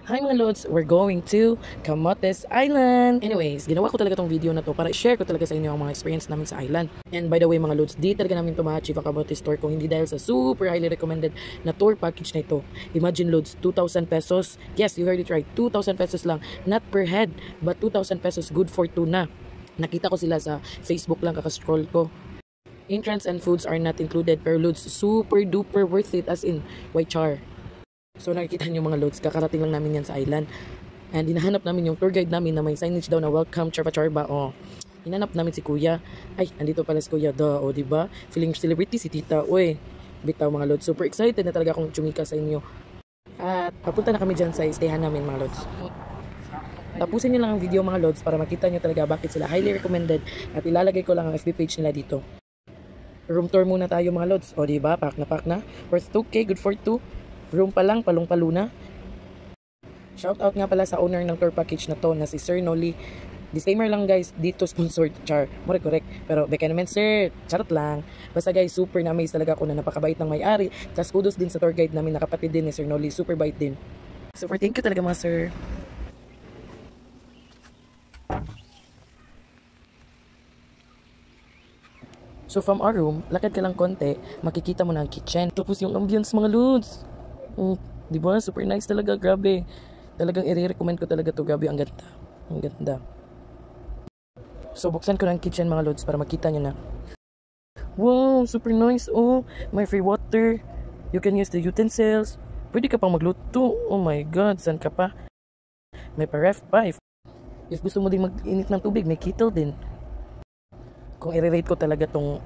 Hi mga Lods, we're going to Camotes Island. Anyways, ginawa ko talaga tong video na to para i-share ko talaga sa inyo ang mga experience namin sa island. And by the way mga Lods, di talaga namin ma-achieve ang Camotes tour kung hindi dahil sa super highly recommended na tour package na ito. Imagine Lods, 2,000 pesos. Yes, you heard it right, 2,000 pesos lang. Not per head, but 2,000 pesos good for two na. Nakita ko sila sa Facebook lang, kakascroll ko. Entrance and foods are not included, pero Lods, super duper worth it, as in, white char. So nakikita niyo mga Lods, kakarating lang namin yan sa island. And hinahanap namin yung tour guide namin na may signage daw na welcome charba charba. Oh, hinanap namin si Kuya. Ay, andito pala si Kuya. O diba? Feeling celebrity si Tita. Uy, bitaw mga Lods. Super excited na talaga akong chumika sa inyo. At papunta na kami dyan sa stayhan namin mga Lods. Tapusin nyo lang ang video mga Lods para makita nyo talaga bakit sila highly recommended. At ilalagay ko lang ang FB page nila dito. Room tour muna tayo mga Lods. O diba? Pack na. Worth 2K, good for 2. Room pa lang, palong-palo na. Shoutout nga pala sa owner ng tour package na to na si Sir Noli. Disclaimer lang guys, dito sponsored, char. More correct. Pero beka naman sir, charot lang. Basta guys, super na-amaze talaga ako na napakabait ng may-ari. Tapos kudos din sa tour guide namin, nakapatid din ni Sir Noli. Super bait din. Super thank you talaga mga sir. So from our room, lakad ka lang konti, makikita mo na ang kitchen. Tapos yung ambience mga Lods. Di ba? Super nice talaga, grabe. Talagang i-recommend ko talaga to, grabe, ang ganda. Ang ganda. So buksan ko ng kitchen mga Lods para makita nyo na. Wow, super nice. Oh, may free water. You can use the utensils. Pwede ka pang magluto. Oh my god, saan ka pa? May pa-ref pa. If gusto mo din mag-init ng tubig, may kettle din. Kung i-rate ko talaga tong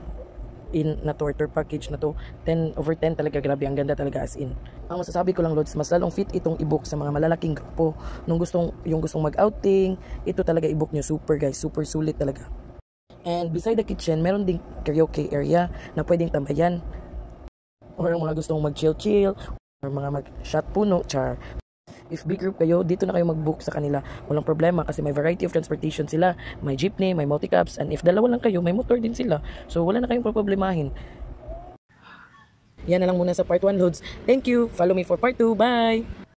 na tour package na to, 10 over 10 talaga, grabe, ang ganda talaga, as in. Ang masasabi ko lang Lods, mas lalong fit itong i-book sa mga malalaking grupo. Yung gustong mag-outing, ito talaga i-book nyo, super guys, super sulit talaga. And beside the kitchen, meron ding karaoke area na pwedeng tambayan. Or mga gustong mag-chill-chill, or mga mag-shot puno, char. If big group kayo, dito na kayo mag-book sa kanila. Walang problema kasi may variety of transportation sila. May jeepney, may multi-cabs, and if dalawa lang kayo, may motor din sila. So wala na kayong problemahin. Yan na lang muna sa part 1 Lods. Thank you. Follow me for part 2. Bye!